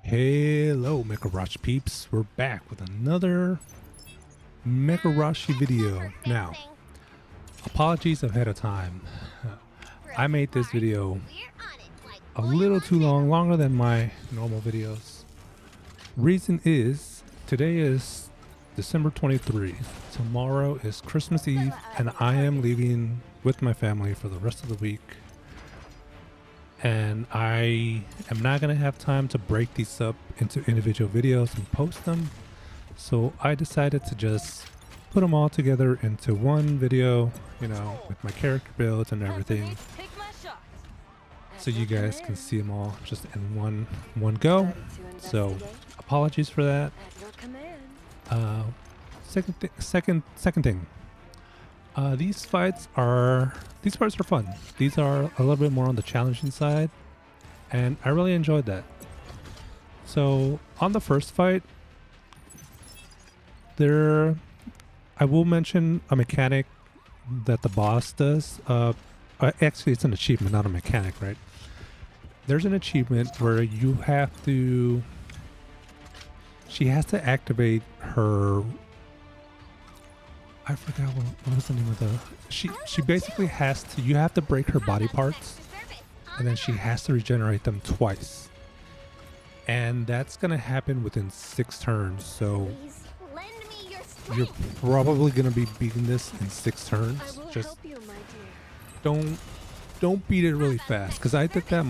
Hello Mecharashi peeps, we're back with another Mecharashi video. Now, apologies ahead of time. I made this video a little too long, longer than my normal videos. Reason is, today is December 23. Tomorrow is Christmas Eve and I am leaving with my family for the rest of the week. And I am not going to have time to break these up into individual videos and post them. So I decided to just put them all together into one video, you know, with my character builds and everything. So you guys can see them all just in one go. So apologies for that. Second thing. These parts are fun. These are a little bit more on the challenging side, and I really enjoyed that. So on the first fight, I will mention a mechanic that the boss does. Actually, it's an achievement, not a mechanic, right? There's an achievement where you have to. She has to activate her. I forgot what was the name of the. She basically has to. You have to break her body parts, and then she has to regenerate them twice, and that's gonna happen within 6 turns. So you're probably gonna be beating this in 6 turns. Just don't beat it really fast, because I did that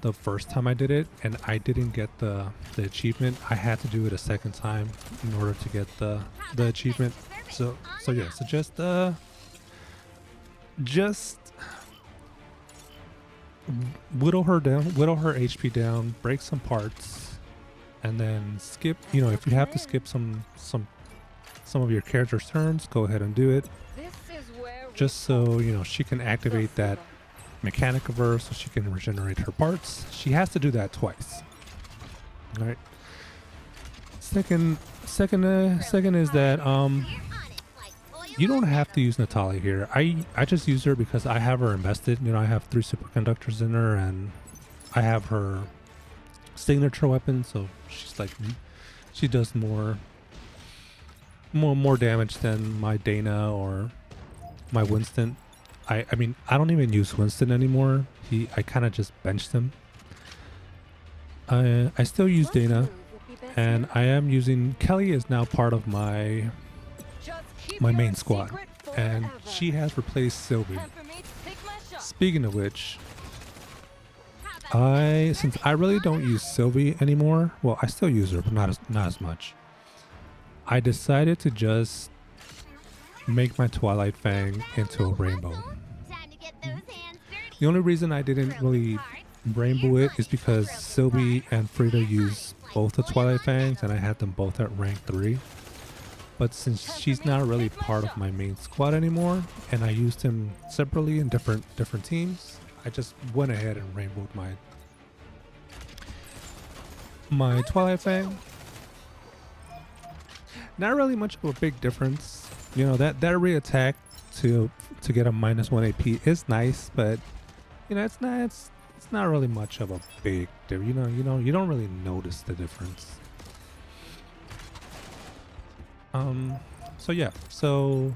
the first time I did it, and I didn't get the achievement. I had to do it a second time in order to get the achievement. So just whittle her HP down, break some parts, and then skip. You know, if you have to skip some of your character's turns, go ahead and do it. Just so you know, she can activate that mechanic of her, so she can regenerate her parts. She has to do that twice. All right. Second is that you don't have to use Natalia here. I just use her because I have her invested. You know, I have 3 superconductors in her, and I have her signature weapon, so she's like, she does more damage than my Dana or my Winston. I mean, I don't even use Winston anymore. I kind of just benched him. I still use Dana, and I am using Kelly is now part of my main squad, and she has replaced Sylvie. Speaking of which, since I really don't use Sylvie anymore, well, I still use her, but not as much. I decided to just make my Twilight Fang into a rainbow. The only reason I didn't really rainbow it is because Sylvie and Frida use both the Twilight Fangs, and I had them both at rank 3. But since she's not really part of my main squad anymore, and I used him separately in different teams, I just went ahead and rainbowed my Twilight Fang. Not really much of a big difference. You know, that re-attack to get a -1 AP is nice, but you know, it's not really much of a big difference. You don't really notice the difference. So yeah, so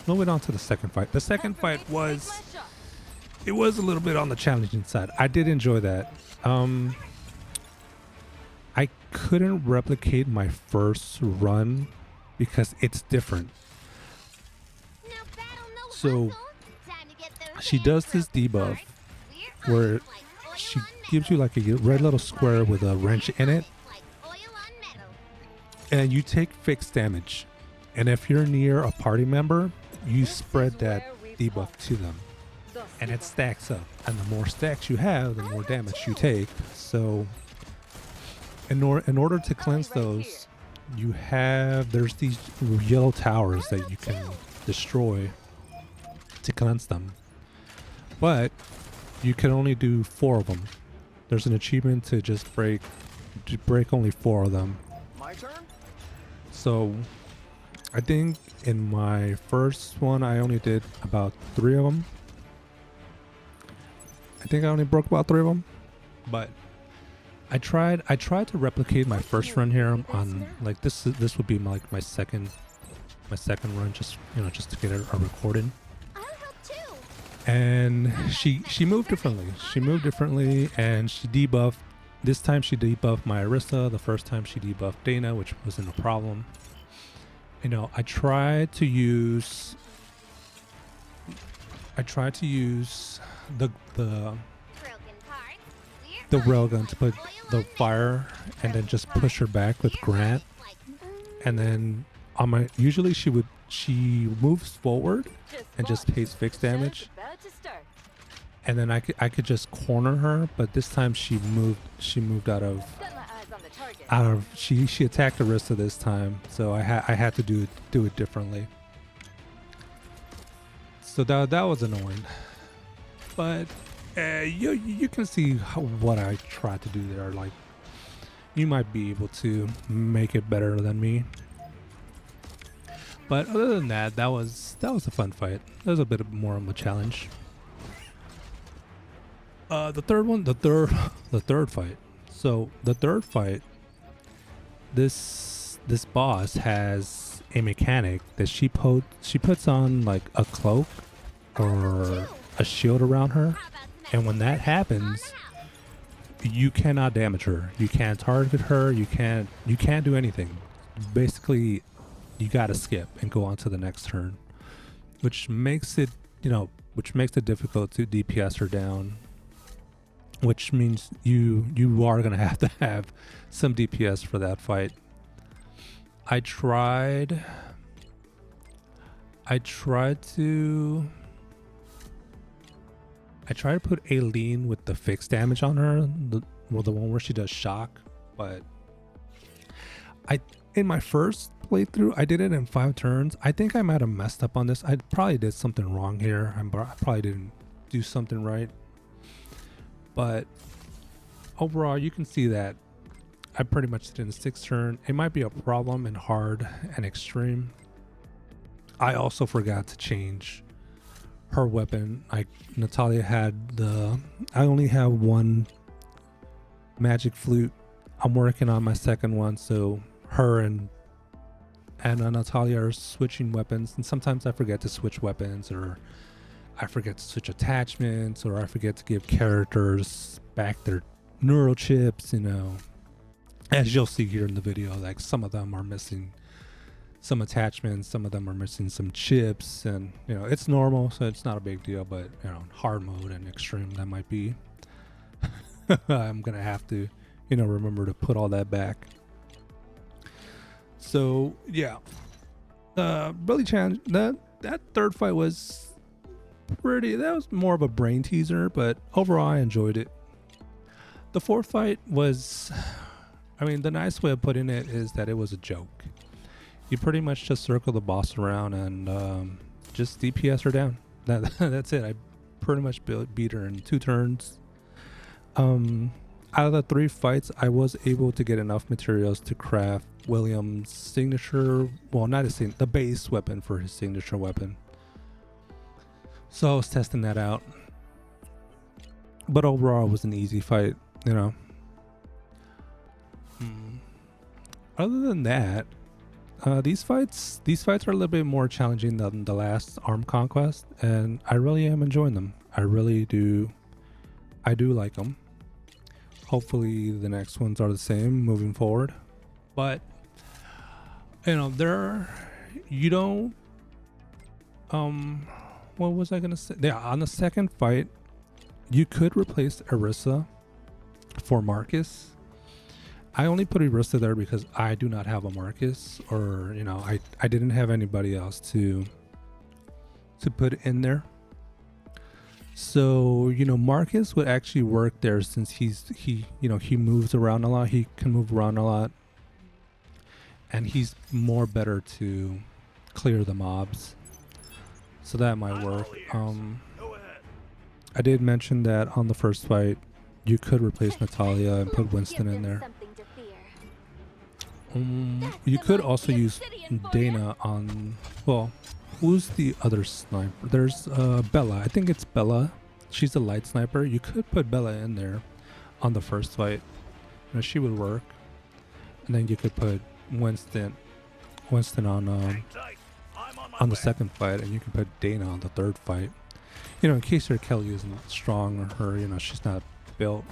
moving on to the second fight. The second fight was a little bit on the challenging side. I did enjoy that. I couldn't replicate my first run because it's different. So she does this debuff where she gives you like a red little square with a wrench in it, and you take fixed damage. And if you're near a party member, you spread that debuff to them, and it stacks up. And the more stacks you have, the more damage you take. So in order to cleanse those, there's these yellow towers that you can destroy to cleanse them, but you can only do 4 of them. There's an achievement to just break only 4 of them. My turn? So I think in my first one I only did about 3 of them. I think I only broke about 3 of them, but I tried to replicate my first run here on like this would be like my second run, just just to get a recording. And she moved differently. She moved differently, and she debuffed. This time she debuffed my Arista. The first time she debuffed Dana, which wasn't a problem. I tried to use the railgun to put the fire and then just push her back with Grant. And then on my she moves forward and just takes fixed damage. And then I could just corner her, but this time she moved out of she attacked Arista this time, so I had to do it differently. So that was annoying, but you can see what I tried to do there. Like, you might be able to make it better than me. But other than that, that was a fun fight. That was a bit more of a challenge. The third fight. So the third fight, this boss has a mechanic that she puts on like a cloak or a shield around her, and when that happens, you cannot damage her. You can't target her. You can't do anything. Basically, you gotta skip and go on to the next turn, which makes it difficult to DPS her down. Which means you are gonna have to have some DPS for that fight. I tried to put Aileen with the fixed damage on her, the one where she does shock, but in my first playthrough I did it in 5 turns. I think I might have messed up on this. I probably did something wrong here. I probably didn't do something right. But overall, you can see that I pretty much did it in the 6th turn. It might be a problem in hard and extreme. I also forgot to change her weapon. Natalia had I only have one magic flute. I'm working on my second one, so her and Natalia are switching weapons, and sometimes I forget to switch weapons, or I forget to switch attachments, or I forget to give characters back their neural chips, As you'll see here in the video, like some of them are missing some attachments, some of them are missing some chips, and it's normal, so it's not a big deal, but hard mode and extreme, that might be I'm gonna have to remember to put all that back. So yeah, really challenging. That third fight was that was more of a brain teaser, but overall I enjoyed it. The fourth fight was, the nice way of putting it is that it was a joke. You pretty much just circle the boss around and just DPS her down. That's it. I pretty much beat her in 2 turns. Out of the 3 fights, I was able to get enough materials to craft William's signature, well, not the base weapon for his signature weapon. So I was testing that out, but overall it was an easy fight, Other than that, these fights are a little bit more challenging than the last Armed Conquest, and I really am enjoying them. I really do. I do like them. Hopefully the next ones are the same moving forward, but what was I gonna say? Yeah, on the second fight, you could replace Arissa for Marcus. I only put Arissa there because I do not have a Marcus, or I didn't have anybody else to put in there. So Marcus would actually work there, since he moves around a lot. He can move around a lot, and he's more better to clear the mobs. So that might work. I did mention that on the first fight, you could replace Natalia and put Winston in there. You could also use Dana on, well, who's the other sniper? There's Bella. I think it's Bella. She's a light sniper. You could put Bella in there on the first fight she would work, and then you could put Winston on the second fight, and you can put Dana on the third fight. You know, in case your Kelly isn't strong or her, you know, she's not built.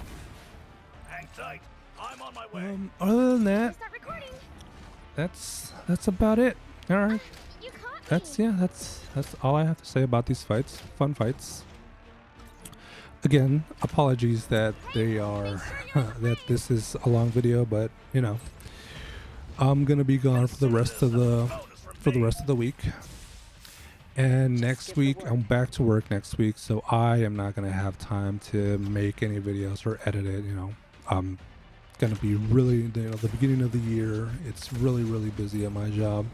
Hang tight. I'm on my way. Other than that, Start recording. that's about it. All right. You caught me. That's all I have to say about these fights. Fun fights. Again, apologies that they are that this is a long video, but you know, I'm gonna be gone for the rest of the week. And next week I'm back to work next week, so I am not gonna have time to make any videos or edit it. You know, I'm gonna be really, you know, the beginning of the year. It's really busy at my job,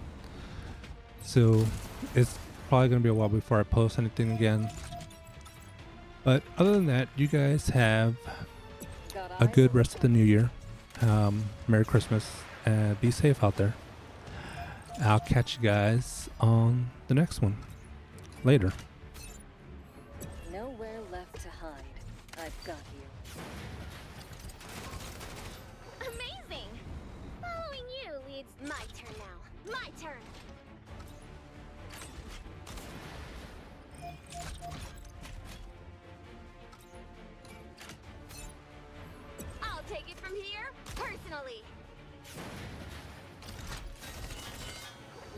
so it's probably gonna be a while before I post anything again. But other than that, you guys have a good rest of the new year. Merry Christmas, and be safe out there. I'll catch you guys on the next one. Later. Nowhere left to hide. I've got you. Amazing. Following you leads my turn now. My turn. I'll take it from here personally.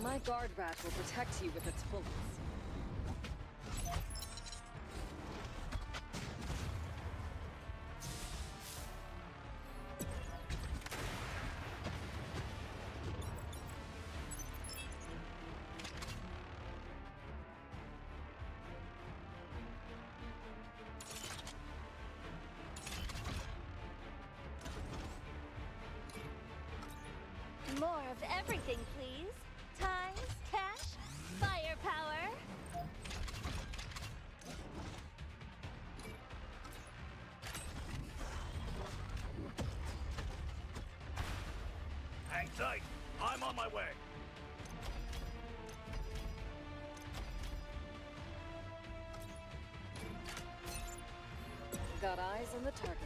My guard rat will protect you with its bullets. More of everything, please. Ties, cash, firepower. Hang tight. I'm on my way. Got eyes on the target.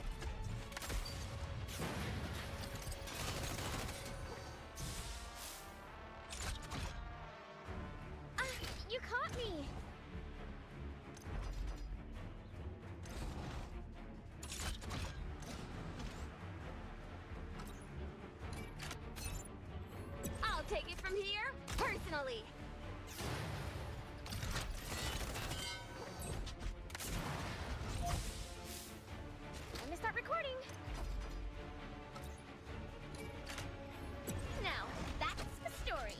You caught me. I'll take it from here personally. Time to start recording. Now, that's the story.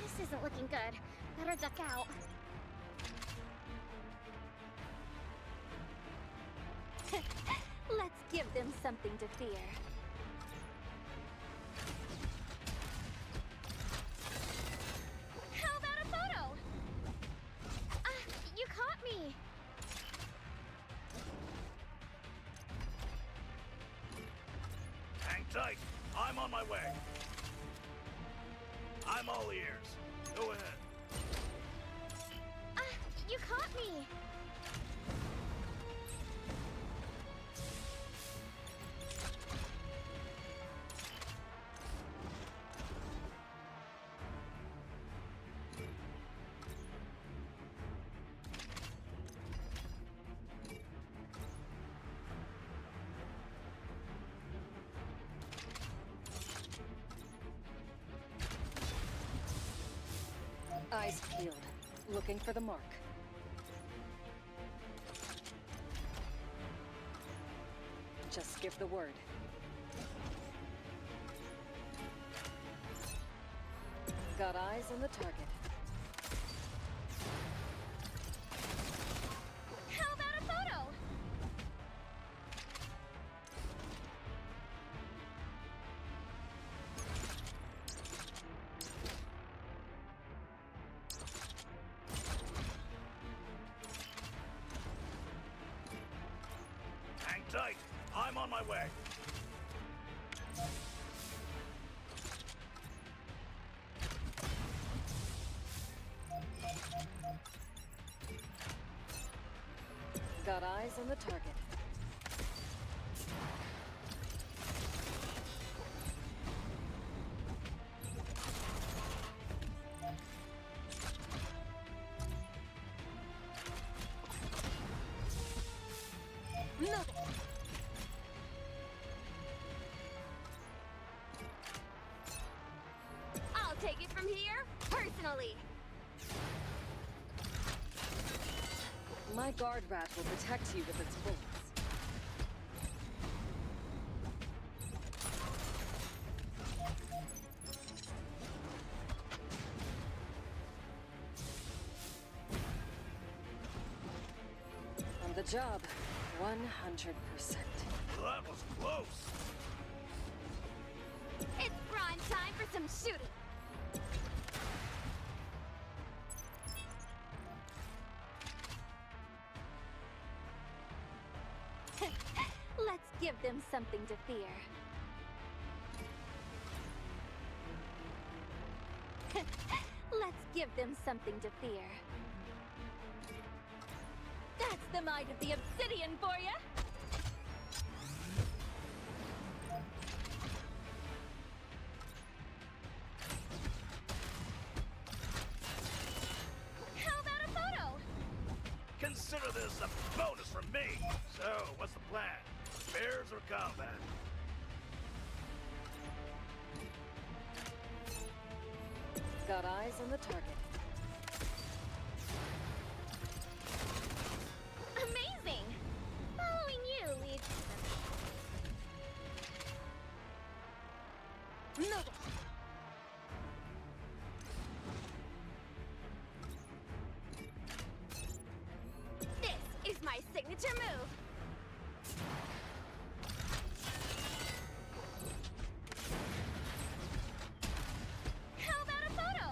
This isn't looking good. Better duck out. Let's give them something to fear. How about a photo? You caught me. Hang tight. I'm on my way. I'm all ears. Go ahead. You caught me. Eyes peeled. Looking for the mark. Just give the word. Got eyes on the target. How about a photo? Hang tight. I'm on my way. Got eyes on the target. No. I'll take it from here, personally. My guard rat will protect you with its bullets. On the job, 100%. That was close. It's prime time for some shooting. Let's give them something to fear. Let's give them something to fear. That's the might of the obsidian for ya! How about a photo? Consider this a bonus from me. So, what's the plan? Spares or combat? Got eyes on the target. Amazing! Following you leads... No. This is my signature move! How about a photo?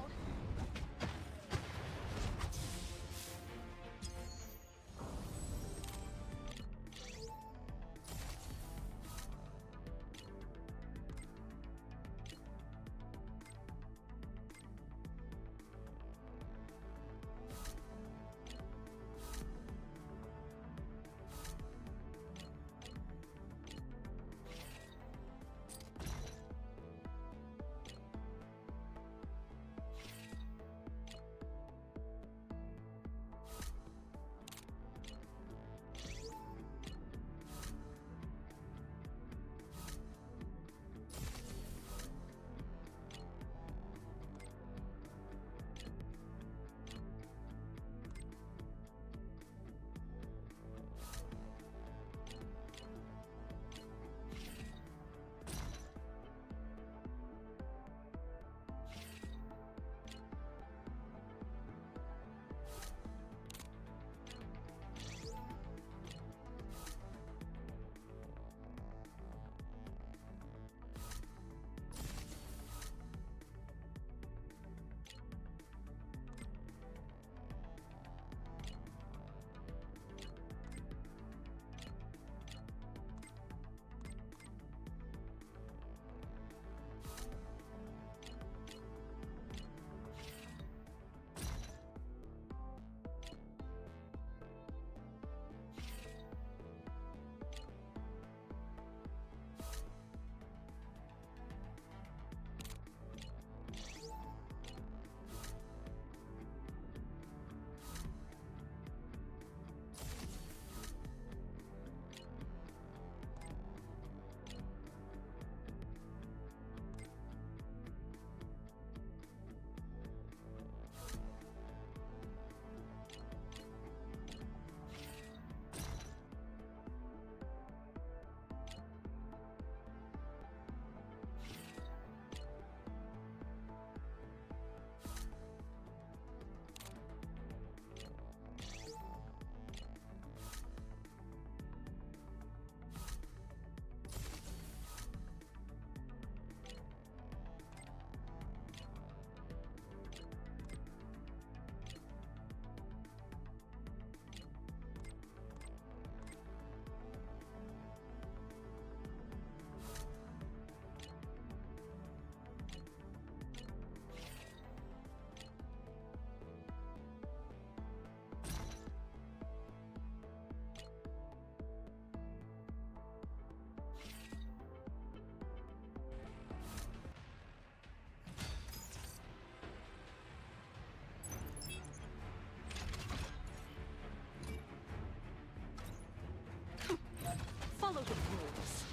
Follow the rules.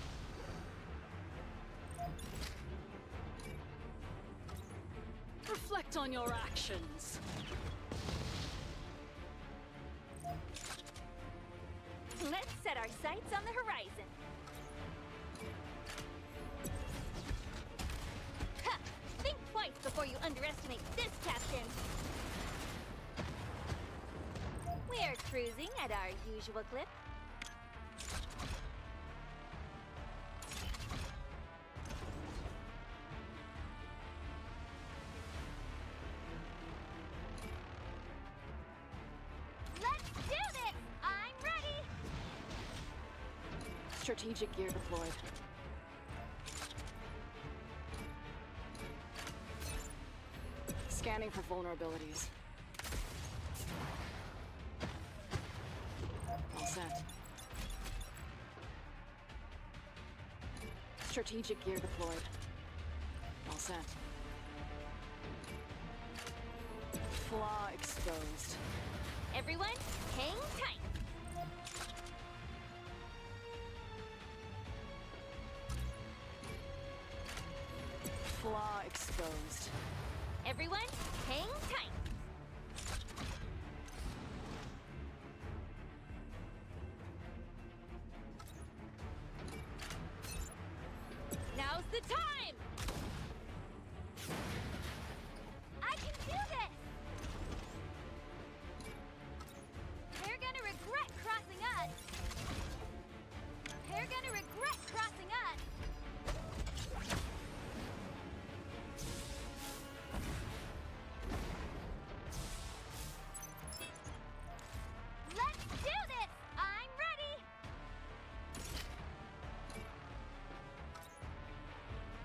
Reflect on your actions. Let's set our sights on the horizon. Ha! Think twice before you underestimate this, Captain. We're cruising at our usual clip. Let's do this! I'm ready! Strategic gear deployed. Scanning for vulnerabilities. All set. Strategic gear deployed. All set. Flaw exposed. Everyone, hang tight. Flaw exposed. Everyone, hang tight. Now's the time! I can do this! They're gonna regret crossing us! They're gonna regret crossing us! Let's do this! I'm ready!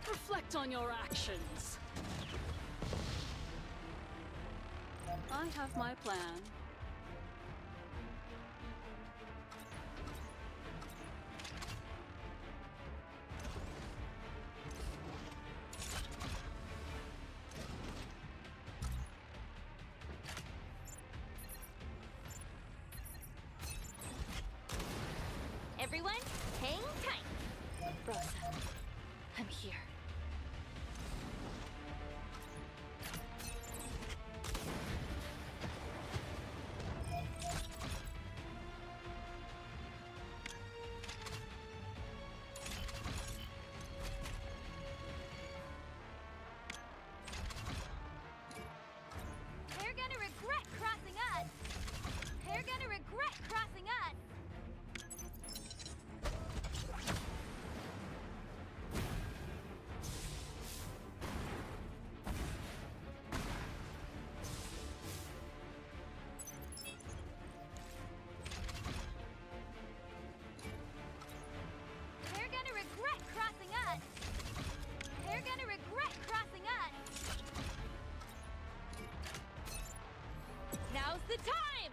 Reflect on your actions. I have my plan. Everyone, hang tight. Rosa, I'm here. They're gonna regret crossing us! They're gonna regret crossing us! They're gonna regret crossing us! They're gonna regret crossing us! Now's the time!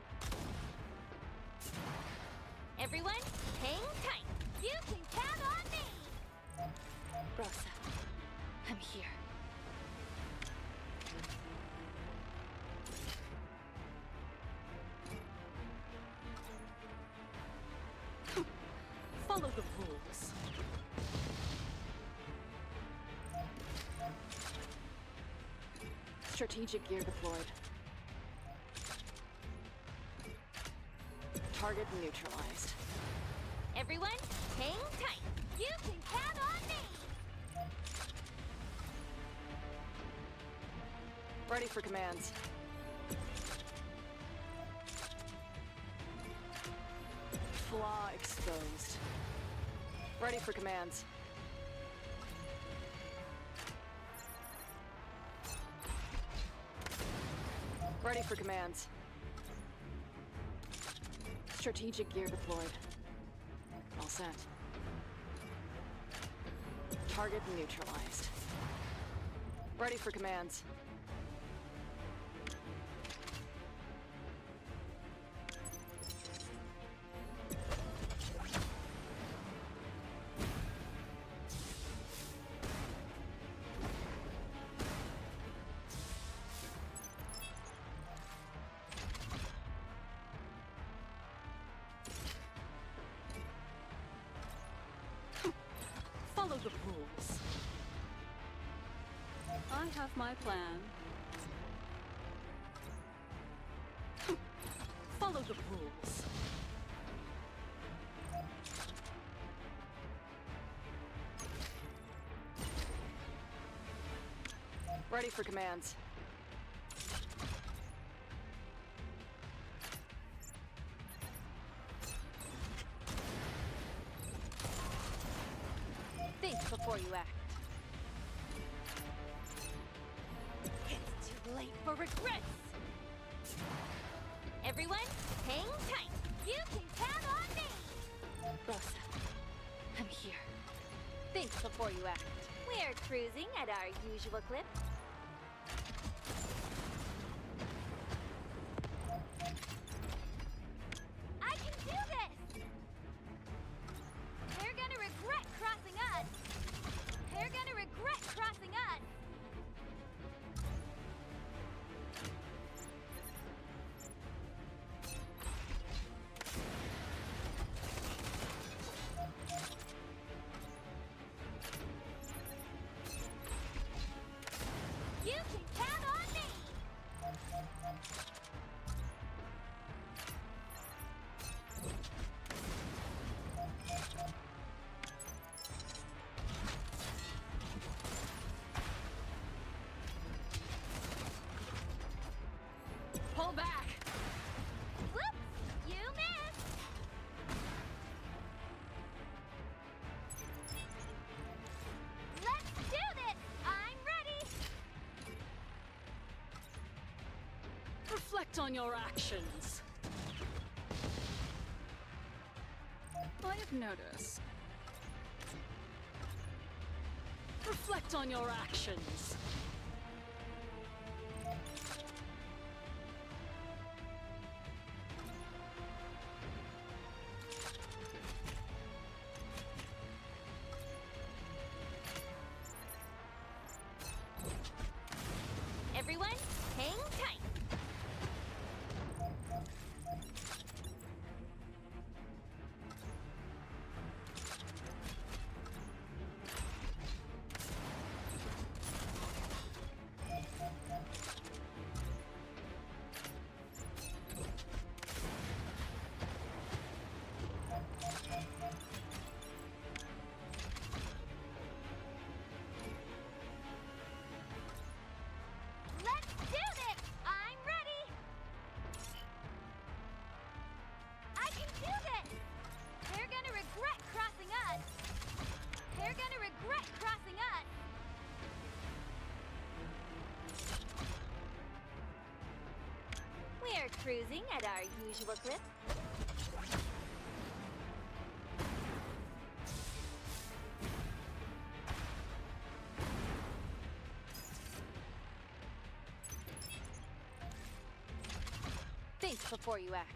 Everyone, hang tight! You can count on me! Rosa, I'm here. Follow the rules. Strategic gear deployed. Target neutralized. Everyone, hang tight! You can count on me! Ready for commands. Flaw exposed. Ready for commands. Ready for commands. Strategic gear deployed. All set. Target neutralized. Ready for commands. Follow the rules. I have my plan. Follow the rules. Ready for commands. Think before you act. It's too late for regrets! Everyone, hang tight! You can count on me! Rosa, I'm here. Think before you act. We're cruising at our usual clip. I can do this! They're gonna regret crossing us! They're gonna regret crossing us! You can count on me! Pull back! Whoops! You missed! Let's do this! I'm ready! Reflect on your actions. I have noticed. Reflect on your actions. Everyone, hang tight! Let's do this! I'm ready! I can do this! They're gonna regret crossing us! They're gonna regret crossing us! We're cruising at our usual clip. Think before you act.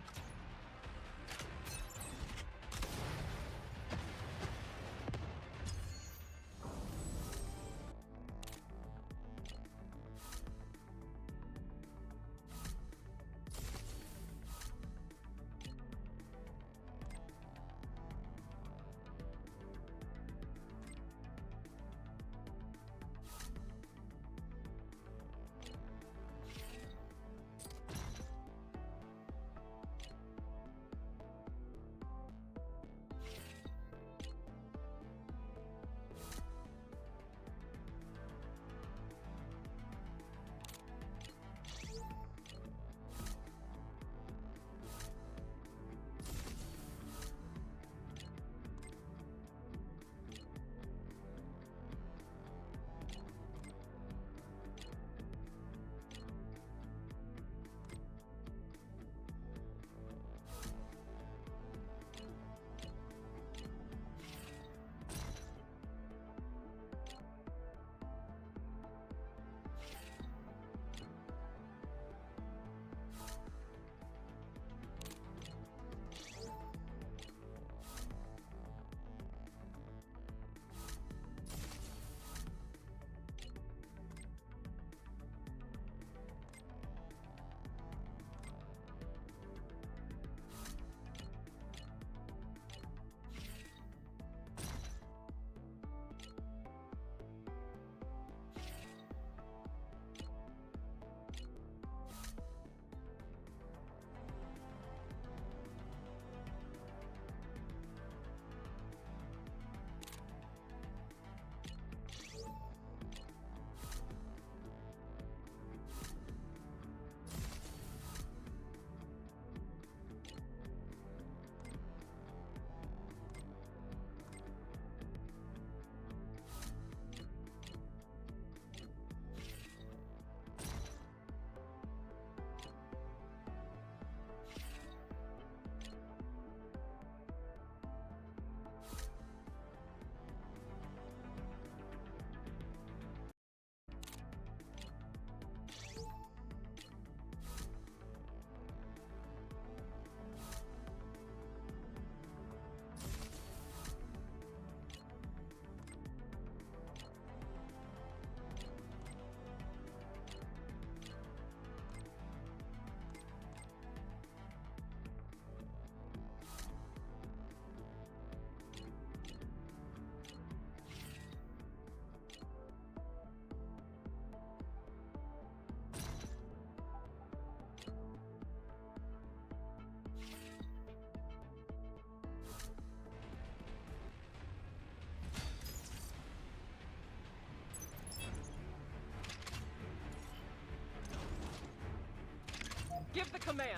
command.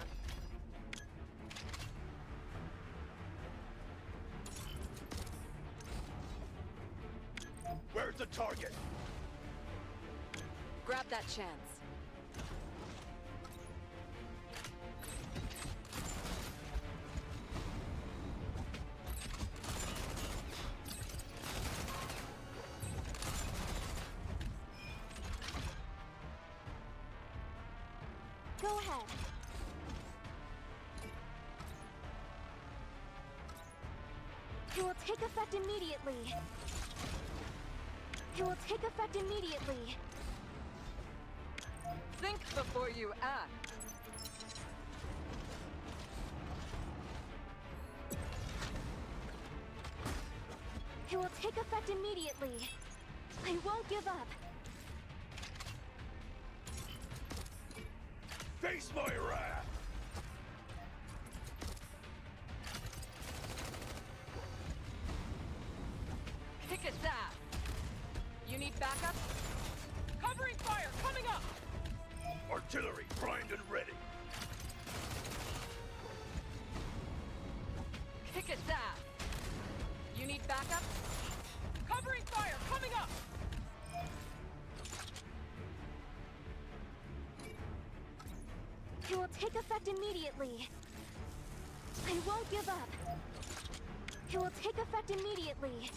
Where's the target? Grab that chance. Go ahead. It will take effect immediately. It will take effect immediately. Think before you act. It will take effect immediately. I won't give up. Face my wrath! Kick its ass. You need backup? Covering fire coming up! Artillery primed and ready. Kick its ass. You need backup? Covering fire coming up! It will take effect immediately. I won't give up. It will take effect immediately.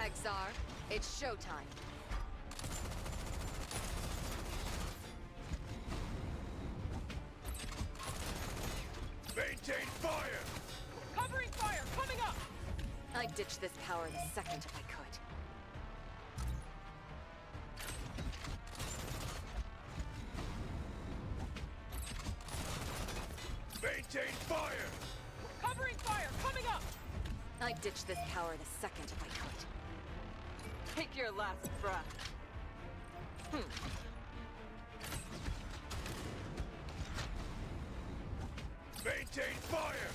Exar, it's showtime. Maintain fire! Covering fire coming up! I'd ditch this power in a second if I could. Maintain fire! Covering fire coming up! I'd ditch this power in a second if I could. Take your last breath. Maintain fire!